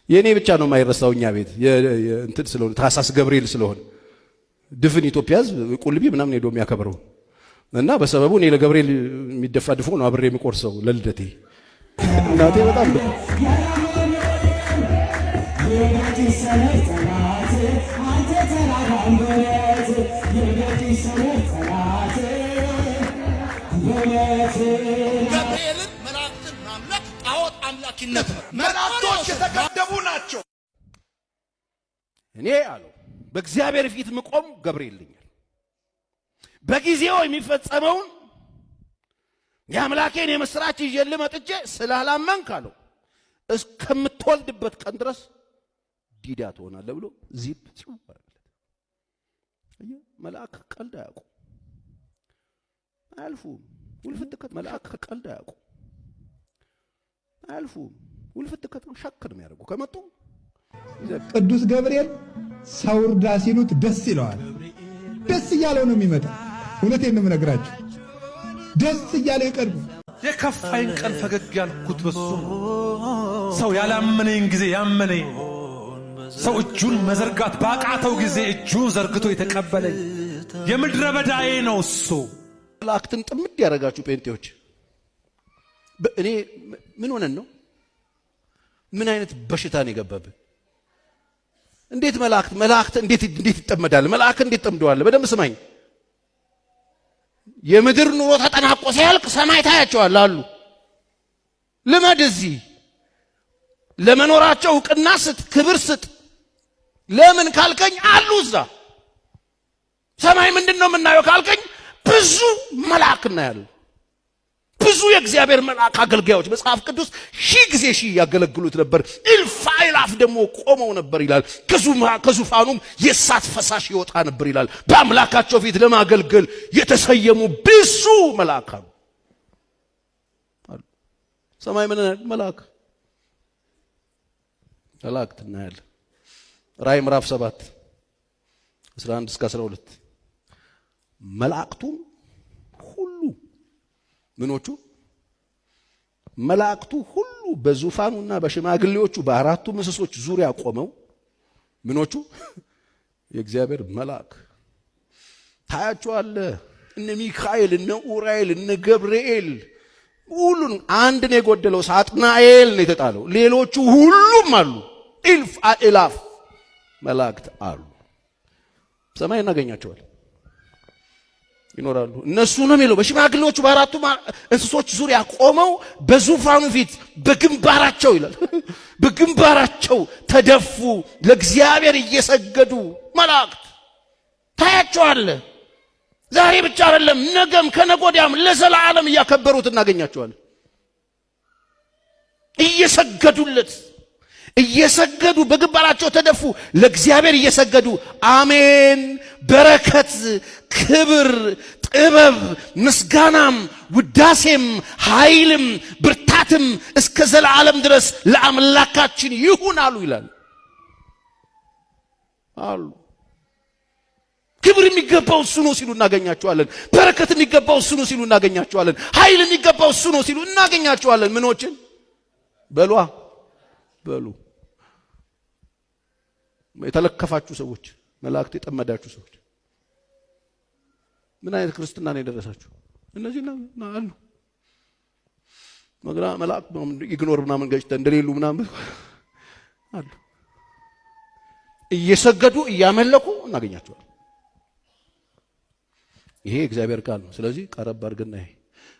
የኔ ብቻ ነው የማይረሳውኛ ቤት እንትን ስለሆነ ታሳስ ገብርኤል ስለሆነ ድፍን ኢትዮጵያ ሕዝብ ቁልቢ ምናምን ሄዶ የሚያከብረው እና በሰበቡ እኔ ለገብርኤል የሚደፋ ድፎ ነው አብሬ የሚቆርሰው ለልደቴ። እናቴ በጣም ገብርኤልን መላእክትን ማምለክ ጣዖት አምላኪነት ነው። መላእክቶች የተገደቡ ናቸው። እኔ አለው በእግዚአብሔር ፊት ምቆም ገብርኤል ልኛል። በጊዜው የሚፈጸመውን የአምላኬን የምስራች ይዤልህ መጥቼ ስላላመንክ አለው እስከምትወልድበት ቀን ድረስ ዲዳ ትሆናለህ ብሎ ዚፕ ሲባል መልአክ ቀልድ አያውቁም። አያልፉም። ውልፍት መልአክ ቀልድ አያውቁም። አያልፉም። ውልፍት ሸክ ነው የሚያደርጉ ከመጡ ቅዱስ ገብርኤል ሰው እርዳ ሲሉት ደስ ይለዋል። ደስ እያለው ነው የሚመጣው። እውነቴን ነው የምነግራችሁ። ደስ እያለው ይቀርብ። የከፋይን ቀን ፈገግ ያልኩት በሱ ሰው ያላመነኝ ጊዜ ያመነኝ ሰው እጁን መዘርጋት ባቃተው ጊዜ እጁን ዘርግቶ የተቀበለኝ የምድረ በዳዬ ነው እሱ። መላእክትን ጥምድ ያደረጋችሁ ጴንጤዎች እኔ ምን ሆነን ነው? ምን አይነት በሽታ ነው የገባብን? እንዴት መላእክት እንዴት ይጠመዳል? መልአክ እንዴት ጠምደዋል? በደንብ ስማኝ። የምድር ኑሮ ተጠናቆ ሲያልቅ ሰማይ ታያቸዋል አሉ። ልመድ እዚህ ለመኖራቸው ዕውቅና ስጥ፣ ክብር ስጥ። ለምን ካልከኝ አሉ እዛ ሰማይ ምንድነው የምናየው ካልከኝ ብዙ መልአክ እናያለን። ብዙ የእግዚአብሔር መልአክ አገልጋዮች መጽሐፍ ቅዱስ 1000 ጊዜ 1000 ያገለግሉት ነበር። እልፍ አእላፍ ደግሞ ቆመው ነበር ይላል። ከዙፋኑም የእሳት ፈሳሽ ይወጣ ነበር ይላል። በአምላካቸው ፊት ለማገልገል የተሰየሙ ብዙ መልአክ አሉ። ሰማይ ምን መልአክ እናያለን። ራእይ ምዕራፍ 7 11 እስከ 12 መላእክቱ ሁሉ ምኖቹ መላእክቱ ሁሉ በዙፋኑና በሽማግሌዎቹ በአራቱ ምሰሶች ዙሪያ ቆመው ምኖቹ የእግዚአብሔር መልአክ ታያቸዋለህ። እነ ሚካኤል እነ ኡራኤል እነ ገብርኤል ሁሉን አንድ ነው የጎደለው። ሳጥናኤል ነው የተጣለው። ሌሎቹ ሁሉም አሉ። እልፍ አእላፍ መላእክት አሉ። ሰማይ እናገኛቸዋለን ይኖራሉ። እነሱ ነው የሚለው በሽማግሌዎቹ በአራቱ እንስሶች ዙሪያ ቆመው በዙፋኑ ፊት በግንባራቸው ይላል በግንባራቸው ተደፉ ለእግዚአብሔር እየሰገዱ መላእክት ታያቸዋለህ። ዛሬ ብቻ አይደለም ነገም ከነጎዲያም ለዘላለም እያከበሩት እናገኛቸዋለን። እየሰገዱ በግንባራቸው ተደፉ ለእግዚአብሔር እየሰገዱ አሜን፣ በረከት፣ ክብር፣ ጥበብ፣ ምስጋናም፣ ውዳሴም፣ ኃይልም፣ ብርታትም እስከ ዘላለም ድረስ ለአምላካችን ይሁን አሉ ይላል አሉ። ክብር የሚገባው እሱ ነው ሲሉ እናገኛቸዋለን። በረከት የሚገባው እሱ ነው ሲሉ እናገኛቸዋለን። ኃይል የሚገባው እሱ ነው ሲሉ እናገኛቸዋለን። ምኖችን በሉ የተለከፋችሁ ሰዎች፣ መላእክት የጠመዳችሁ ሰዎች ምን አይነት ክርስትና ነው የደረሳችሁ? እነዚህ አሉ መላእክት ኢግኖር ምናምን ገጭተን እንደሌሉ ምናምን አሉ። እየሰገዱ እያመለኩ እናገኛቸዋለን። ይሄ እግዚአብሔር ቃል ነው። ስለዚህ ቀረብ አድርገና ይሄ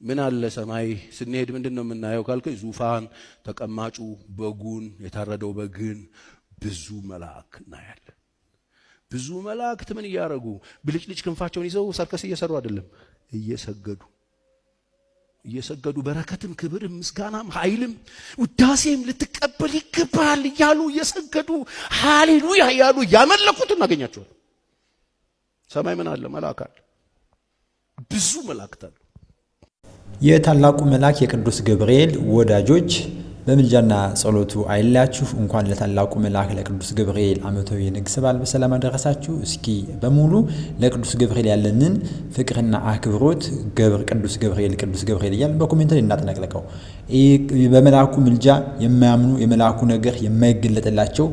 ምን አለ ሰማይ ስንሄድ ምንድነው የምናየው ካልከኝ ዙፋን፣ ተቀማጩ፣ በጉን፣ የታረደው በግን፣ ብዙ መላእክ እናያለን። ብዙ መላእክት ምን እያደረጉ ብልጭልጭ ክንፋቸውን ይዘው ሰርከስ እየሰሩ አይደለም፣ እየሰገዱ በረከትም፣ ክብርም፣ ምስጋናም፣ ኃይልም፣ ውዳሴም ልትቀበል ይገባል እያሉ እየሰገዱ ሃሌሉያ እያሉ ያመለኩት እናገኛቸዋለን። ሰማይ ምን አለ? መልአክ አለ። ብዙ መላእክት አሉ። የታላቁ መልአክ የቅዱስ ገብርኤል ወዳጆች በምልጃና ጸሎቱ አይለያችሁ። እንኳን ለታላቁ መልአክ ለቅዱስ ገብርኤል ዓመታዊ የንግስ በዓል በሰላም አደረሳችሁ። እስኪ በሙሉ ለቅዱስ ገብርኤል ያለንን ፍቅርና አክብሮት ቅዱስ ገብርኤል እያልን በኮሜንት ላይ እናጥለቅልቀው። በመልአኩ ምልጃ የማያምኑ የመልአኩ ነገር የማይገለጥላቸው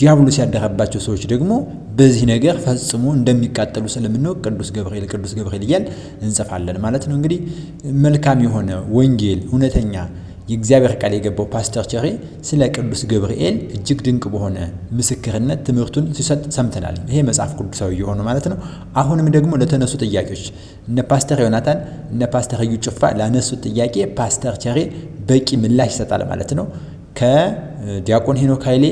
ዲያብሎስ ያደረባቸው ሰዎች ደግሞ በዚህ ነገር ፈጽሞ እንደሚቃጠሉ ስለምንወቅ ቅዱስ ገብርኤል እያልን እንጽፋለን ማለት ነው። እንግዲህ መልካም የሆነ ወንጌል እውነተኛ የእግዚአብሔር ቃል የገባው ፓስተር ቸሬ ስለ ቅዱስ ገብርኤል እጅግ ድንቅ በሆነ ምስክርነት ትምህርቱን ሲሰጥ ሰምተናል። ይሄ መጽሐፍ ቅዱሳዊ የሆነ ማለት ነው። አሁንም ደግሞ ለተነሱ ጥያቄዎች እነ ፓስተር ዮናታን እነ ፓስተር እዩ ጭፋ ላነሱት ጥያቄ ፓስተር ቸሬ በቂ ምላሽ ይሰጣል ማለት ነው። ከዲያቆን ሄኖክ ኃይሌ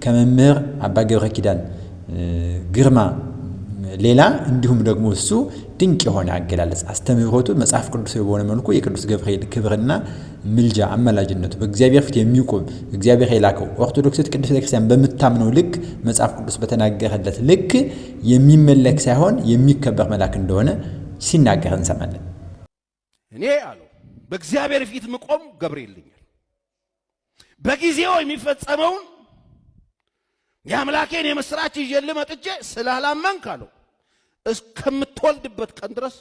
ከመምህር አባ ገብረ ኪዳን ግርማ ሌላ እንዲሁም ደግሞ እሱ ድንቅ የሆነ አገላለጽ አስተምህሮቱ መጽሐፍ ቅዱሳዊ በሆነ መልኩ የቅዱስ ገብርኤል ክብርና ምልጃ አማላጅነቱ በእግዚአብሔር ፊት የሚቆም እግዚአብሔር የላከው ኦርቶዶክሳዊት ቅድስት ቤተክርስቲያን በምታምነው ልክ መጽሐፍ ቅዱስ በተናገረለት ልክ የሚመለክ ሳይሆን የሚከበር መልአክ እንደሆነ ሲናገር እንሰማለን። እኔ አለው በእግዚአብሔር ፊት ምቆም ገብርኤል ነኝ። በጊዜው የሚፈጸመውን የአምላኬን የምስራች ይዤልህ መጥቼ ስላላመንክ አለው እስከምትወልድበት ቀን ድረስ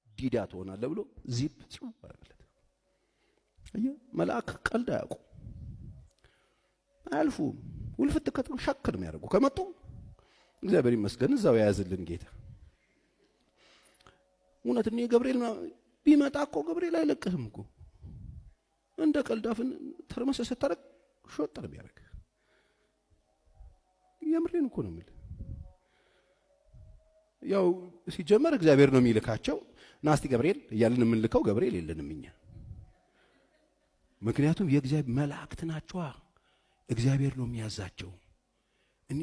ዲዳ ትሆናለህ ብሎ ዚፕ ሲው አረለት። መልአክ ቀልድ አያውቁ አያልፉም። ውልፍት ከተሉ ሸክር ነው ያደርጉ። ከመጡ እግዚአብሔር ይመስገን እዛው ያያዝልን ጌታ። እውነት ነው ገብርኤል ቢመጣ እኮ ገብርኤል አይለቅህም እኮ እንደ ቀልዳፍን ተርመሰ ሰተረቅ ሾጥር ቢያደርግ የምሬን እኮ ነው የሚል ያው ሲጀመር እግዚአብሔር ነው የሚልካቸው። ናስቲ ገብርኤል እያልን የምንልከው ገብርኤል የለንም እኛ። ምክንያቱም የእግዚአብሔር መላእክት ናቸው። እግዚአብሔር ነው የሚያዛቸው።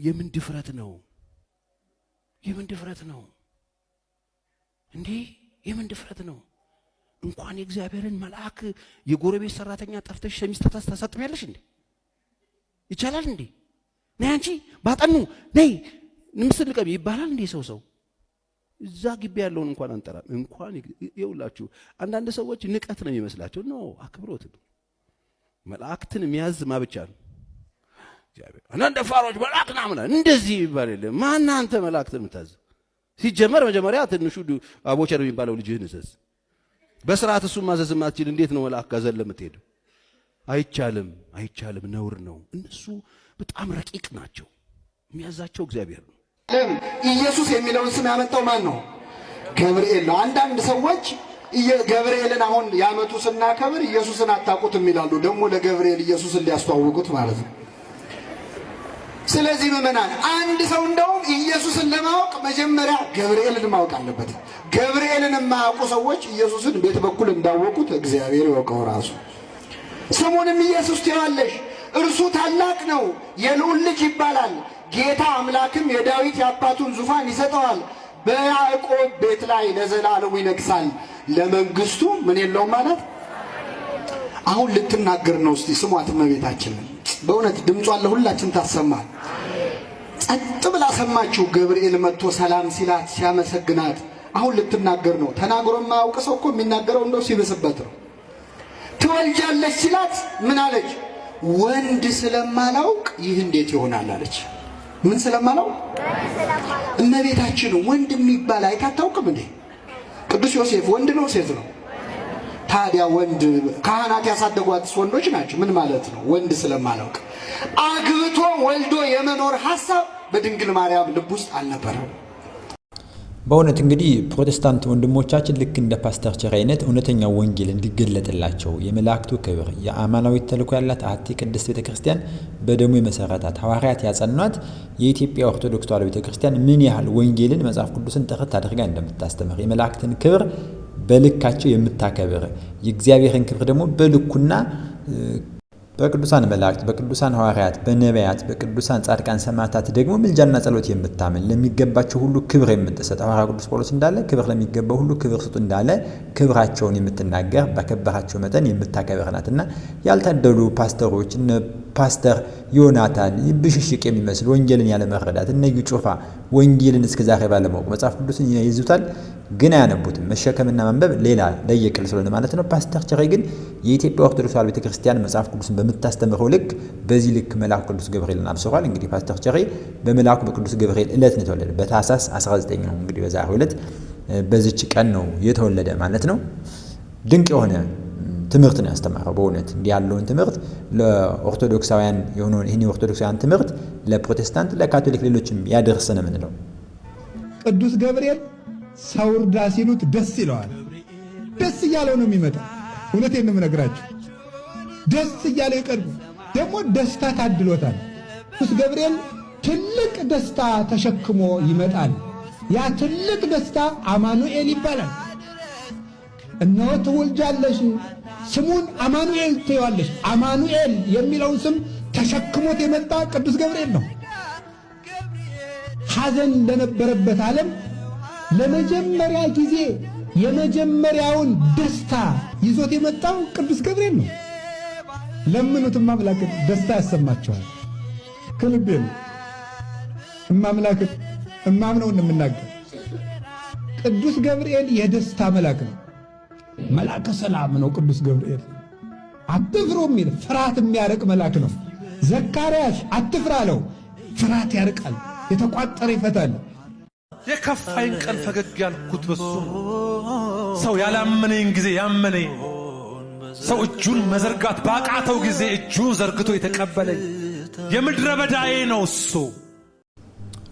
የምን ድፍረት ነው እንዴ? የምን ድፍረት ነው? እንኳን የእግዚአብሔርን መልአክ የጎረቤት ሰራተኛ ጠፍተሽ ሸሚዝ ታሳጥቢያለሽ እንዴ? ይቻላል እንዴ? ነይ አንቺ ባጠኑ ነይ ንምስል ቀቢ ይባላል እንዴ? ሰው እዛ ግቢ ያለውን እንኳን አንጠራም። እንኳን ይውላችሁ አንዳንድ ሰዎች ንቀት ነው የሚመስላቸው። ነው አክብሮት ነው። መላእክትን የሚያዝ ማብቻ ነው እግዚአብሔር። አንዳንድ ፋሮች መላእክት ናምና እንደዚህ ይባል የለም። ማን አንተ መላእክትን የምታዝ? ሲጀመር መጀመሪያ ትንሹ አቦቸር የሚባለው ልጅህን እዘዝ። በስርዓት እሱን ማዘዝ ማትችል እንዴት ነው መልአክ ጋር ዘለ የምትሄደው? አይቻልም፣ ነውር ነው። እነሱ በጣም ረቂቅ ናቸው። የሚያዛቸው እግዚአብሔር ነው። ኢየሱስ የሚለውን ስም ያመጣው ማን ነው? ገብርኤል ነው። አንዳንድ ሰዎች ገብርኤልን አሁን ያመጡ ስናከብር ኢየሱስን አታውቁትም ይላሉ። ደግሞ ለገብርኤል ኢየሱስን ሊያስተዋውቁት ማለት ነው። ስለዚህ ምእመናን አንድ ሰው እንደውም ኢየሱስን ለማወቅ መጀመሪያ ገብርኤልን ማወቅ አለበት። ገብርኤልን የማያውቁ ሰዎች ኢየሱስን ቤት በኩል እንዳወቁት እግዚአብሔር ይወቀው ራሱ። ስሙንም ኢየሱስ ትይዋለሽ፣ እርሱ ታላቅ ነው፣ የልዑል ልጅ ይባላል። ጌታ አምላክም የዳዊት የአባቱን ዙፋን ይሰጠዋል፣ በያዕቆብ ቤት ላይ ለዘላለሙ ይነግሳል፣ ለመንግስቱ ምን የለውም ማለት። አሁን ልትናገር ነው። እስቲ ስሟት እመቤታችንን። በእውነት ድምጿን ለሁላችን ታሰማል። ጸጥ ብላ ሰማችሁ። ገብርኤል መጥቶ ሰላም ሲላት ሲያመሰግናት አሁን ልትናገር ነው። ተናግሮ የማያውቅ ሰው እኮ የሚናገረው እንደው ሲብስበት ነው። ትወልጃለች ሲላት ምን አለች? ወንድ ስለማላውቅ ይህ እንዴት ይሆናል አለች። ምን ስለማላውቅ? እመቤታችን ወንድ የሚባል አይታታውቅም እንዴ? ቅዱስ ዮሴፍ ወንድ ነው ሴት ነው? ታዲያ ወንድ ካህናት ያሳደጓት ወንዶች ናቸው። ምን ማለት ነው? ወንድ ስለማላውቅ። አግብቶ ወልዶ የመኖር ሐሳብ በድንግል ማርያም ልብ ውስጥ አልነበረም። በእውነት እንግዲህ ፕሮቴስታንት ወንድሞቻችን ልክ እንደ ፓስተር ቸሬ አይነት እውነተኛው ወንጌል እንዲገለጥላቸው የመላእክቱ ክብር የአማናዊት ተልእኮ ያላት አሐቲ ቅድስት ቤተክርስቲያን በደሙ የመሰረታት ሐዋርያት ያጸኗት የኢትዮጵያ ኦርቶዶክስ ተዋሕዶ ቤተክርስቲያን ምን ያህል ወንጌልን መጽሐፍ ቅዱስን ጥርት አድርጋ እንደምታስተምር የመላእክትን ክብር በልካቸው የምታከብር የእግዚአብሔርን ክብር ደግሞ በልኩና በቅዱሳን መላእክት በቅዱሳን ሐዋርያት በነቢያት በቅዱሳን ጻድቃን ሰማዕታት ደግሞ ምልጃና ጸሎት የምታምን ለሚገባቸው ሁሉ ክብር የምትሰጥ ሐዋርያ ቅዱስ ጳውሎስ እንዳለ ክብር ለሚገባው ሁሉ ክብር ስጡ እንዳለ ክብራቸውን የምትናገር በከበራቸው መጠን የምታከብር ናትና ያልታደሉ ፓስተሮች እነ ፓስተር ዮናታን ብሽሽቅ የሚመስል ወንጌልን ያለ መረዳት እነ እዩ ጩፋ ወንጌልን እስከ ዛሬ ባለማወቅ መጽሐፍ ቅዱስን ይይዙታል ግን አያነቡትም። መሸከምና ማንበብ ሌላ ለየቅል ስለሆነ ማለት ነው። ፓስተር ቸሬ ግን የኢትዮጵያ ኦርቶዶክስ ተዋሕዶ ቤተክርስቲያን መጽሐፍ ቅዱስን በምታስተምረው ልክ በዚህ ልክ መልአኩ ቅዱስ ገብርኤልን አብስሯል። እንግዲህ ፓስተር ቸሬ በመልአኩ በቅዱስ ገብርኤል ዕለት ነው የተወለደ። በታኅሳስ 19 ነው እንግዲህ በዛሬው ዕለት በዚች ቀን ነው የተወለደ ማለት ነው። ድንቅ የሆነ ትምህርት ነው ያስተማረው። በእውነት እንዲህ ያለውን ትምህርት ለኦርቶዶክሳውያን የሆነውን ይህን የኦርቶዶክሳውያን ትምህርት ለፕሮቴስታንት፣ ለካቶሊክ፣ ሌሎችም ያደርሰን የምንለው ቅዱስ ገብርኤል ሰው እርዳ ሲሉት ደስ ይለዋል። ደስ እያለው ነው የሚመጣው። እውነቴን ነው የምነግራችሁ። ደስ እያለው ይቀርቡ። ደግሞ ደስታ ታድሎታል። ቅዱስ ገብርኤል ትልቅ ደስታ ተሸክሞ ይመጣል። ያ ትልቅ ደስታ አማኑኤል ይባላል። እነሆ ትወልጃለሽ፣ ስሙን አማኑኤል ትይዋለሽ። አማኑኤል የሚለውን ስም ተሸክሞት የመጣ ቅዱስ ገብርኤል ነው። ሐዘን ለነበረበት ዓለም ለመጀመሪያ ጊዜ የመጀመሪያውን ደስታ ይዞት የመጣው ቅዱስ ገብርኤል ነው። ለምኑትም አምላክ ደስታ ያሰማቸዋል። ከልቤ ነው እማምላክ እማምነው እንደምናገር። ቅዱስ ገብርኤል የደስታ መልአክ ነው። መልአከ ሰላም ነው ቅዱስ ገብርኤል። አትፍሩ የሚል ፍርሃት የሚያርቅ መልአክ ነው። ዘካርያስ አትፍራ አለው። ፍርሃት ያርቃል፣ የተቋጠረ ይፈታል። የከፋይን ቀን ፈገግ ያልኩት በሱ ሰው ያላመነኝ ጊዜ ያመነኝ፣ ሰው እጁን መዘርጋት ባቃተው ጊዜ እጁን ዘርግቶ የተቀበለኝ የምድረ በዳዬ ነው እሱ።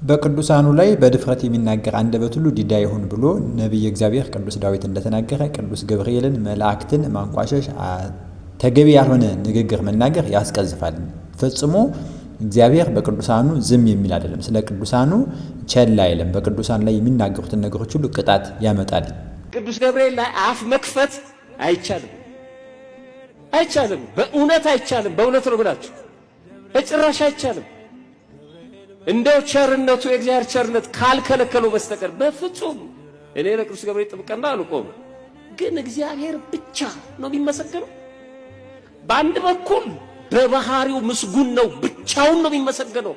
በቅዱሳኑ ላይ በድፍረት የሚናገር አንደበት ሁሉ ዲዳ ይሁን ብሎ ነቢየ እግዚአብሔር ቅዱስ ዳዊት እንደተናገረ ቅዱስ ገብርኤልን መላእክትን ማንቋሸሽ፣ ተገቢ ያልሆነ ንግግር መናገር ያስቀዝፋል። ፈጽሞ እግዚአብሔር በቅዱሳኑ ዝም የሚል አይደለም። ስለ ቅዱሳኑ ቸል አይልም። በቅዱሳን ላይ የሚናገሩትን ነገሮች ሁሉ ቅጣት ያመጣል። ቅዱስ ገብርኤል ላይ አፍ መክፈት አይቻልም፣ አይቻልም። በእውነት አይቻልም። በእውነት ነው ብላችሁ በጭራሽ አይቻልም። እንደው ቸርነቱ የእግዚአብሔር ቸርነት ካልከለከለው በስተቀር በፍጹም እኔ ለቅዱስ ገብርኤል ጥብቅና አልቆም። ግን እግዚአብሔር ብቻ ነው የሚመሰገነው። በአንድ በኩል በባህሪው ምስጉን ነው፣ ብቻውን ነው የሚመሰገነው።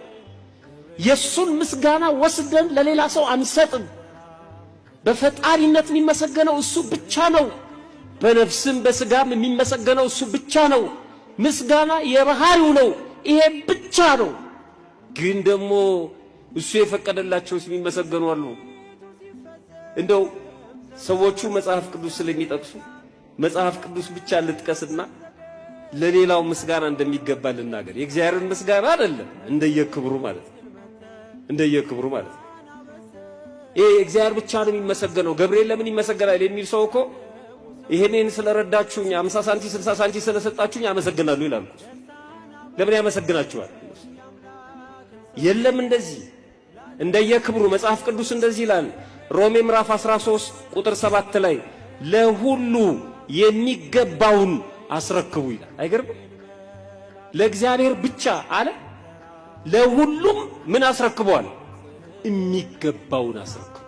የሱን ምስጋና ወስደን ለሌላ ሰው አንሰጥም። በፈጣሪነት የሚመሰገነው እሱ ብቻ ነው። በነፍስም በስጋም የሚመሰገነው እሱ ብቻ ነው። ምስጋና የባህሪው ነው፣ ይሄ ብቻ ነው። ግን ደግሞ እሱ የፈቀደላቸው የሚመሰገኑ አሉ። እንደው ሰዎቹ መጽሐፍ ቅዱስ ስለሚጠቅሱ መጽሐፍ ቅዱስ ብቻ ልጥቀስና ለሌላው ምስጋና እንደሚገባ ልናገር። የእግዚአብሔርን ምስጋና አይደለም እንደየክብሩ ማለት ነው፣ እንደየክብሩ ማለት ነው። ይሄ እግዚአብሔር ብቻ ነው የሚመሰገነው። ገብርኤል ለምን ይመሰገናል የሚል ሰው እኮ ይሄንን ስለረዳችሁኝ 50 ሳንቲ 60 ሳንቲ ስለሰጣችሁኝ ያመሰግናሉ ይላሉ። ለምን ያመሰግናችኋል? የለም እንደዚህ እንደየክብሩ መጽሐፍ ቅዱስ እንደዚህ ይላል። ሮሜ ምዕራፍ 13 ቁጥር 7 ላይ ለሁሉ የሚገባውን አስረክቡ ይላል። አይገርም? ለእግዚአብሔር ብቻ አለ ለሁሉም ምን አስረክበዋል? የሚገባውን አስረክቡ።